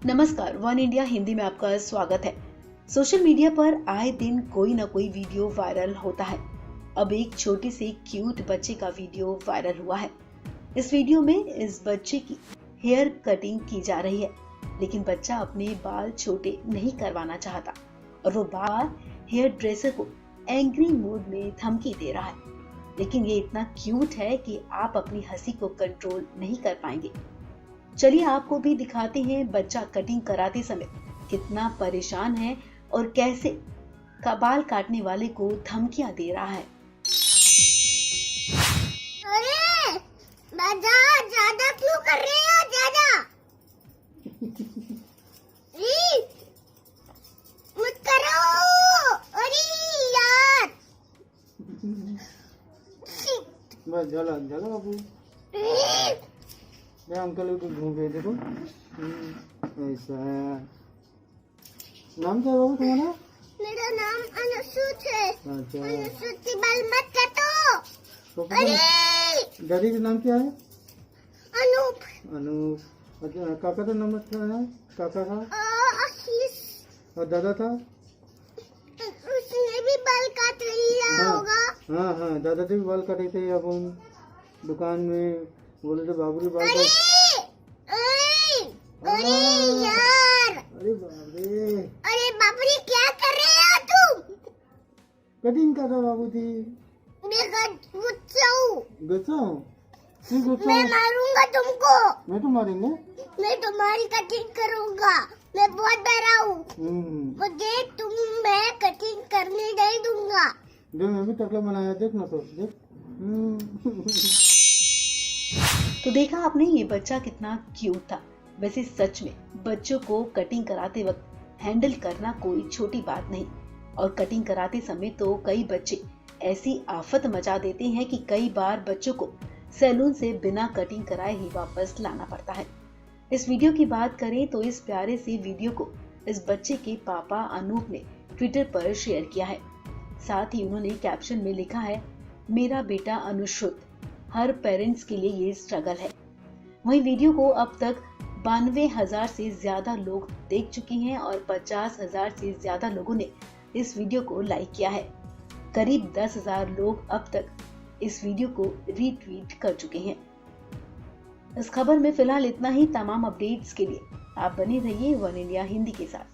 नमस्कार, one India Hindi में आपका स्वागत है। सोशल मीडिया पर आए दिन कोई ना कोई वीडियो वायरल होता है। अब एक छोटे से क्यूट बच्चे का वीडियो वायरल हुआ है। इस वीडियो में इस बच्चे की हेयर कटिंग की जा रही है, लेकिन बच्चा अपने बाल छोटे नहीं करवाना चाहता और वो बार हेयर ड्रेसर को एंग्री मूड में धमकी दे रहा है। लेकिन ये इतना क्यूट है कि आप अपनी हंसी को कंट्रोल नहीं कर पाएंगे। चलिए आपको भी दिखाते हैं बच्चा कटिंग कराते समय कितना परेशान है और कैसे बाल काटने वाले को धमकियां दे रहा है। अरे ज्यादा क्यों कर रहे हो? ज्यादा मत करो। अरे यार बस जला जला बाबू। मैं अंकल को घूम गए देखो। ऐसा नाम क्या है बाबू तुम्हारा? मेरा नाम अनुसूत है। अच्छा, अनुसूत की बाल मत काटो। अरे दादी का नाम क्या है? अनूप। अनूप। अच्छा, काका का नाम क्या है? काका का आशीष। और दादा था? उसने भी बाल काट लिया होगा। हाँ हाँ, दादा से भी बाल काटे थे अपन दुकान में। बोले थे बाबू के बाल अरे यार, अरे बाप रे, अरे बाप रे, क्या कर रहे हो तुम? कटिंग कर रहा बाबू थी। मैं गुस्सा हूँ। मैं मारूंगा तुमको। मैं तो मारेंगे। मैं तुम्हारी कटिंग करूंगा। मैं बहुत डरा हूँ। मुझे मैं कटिंग करने नहीं दूंगा। देख मैं भी टकला बनाया, देख ना तो देख। तो देखा आपने, ये बच्चा कितना क्यूट था। वैसे सच में बच्चों को कटिंग कराते वक्त हैंडल करना कोई छोटी बात नहीं, और कटिंग कराते समय तो कई बच्चे ऐसी आफत मचा देते हैं कि कई बार बच्चों को सैलून से बिना कटिंग कराए ही वापस लाना पड़ता है। इस वीडियो की बात करें तो इस प्यारे से वीडियो को इस बच्चे के पापा अनूप ने ट्विटर पर शेयर किया है। साथ ही उन्होंने कैप्शन में लिखा है, मेरा बेटा अनुश्रुत, हर पेरेंट्स के लिए ये स्ट्रगल है। वहीं वीडियो को अब तक 92,000 से ज्यादा लोग देख चुके हैं और 50,000 से ज्यादा लोगों ने इस वीडियो को लाइक किया है। करीब 10,000 लोग अब तक इस वीडियो को रीट्वीट कर चुके हैं। इस खबर में फिलहाल इतना ही। तमाम अपडेट्स के लिए आप बने रहिए वन इंडिया हिंदी के साथ।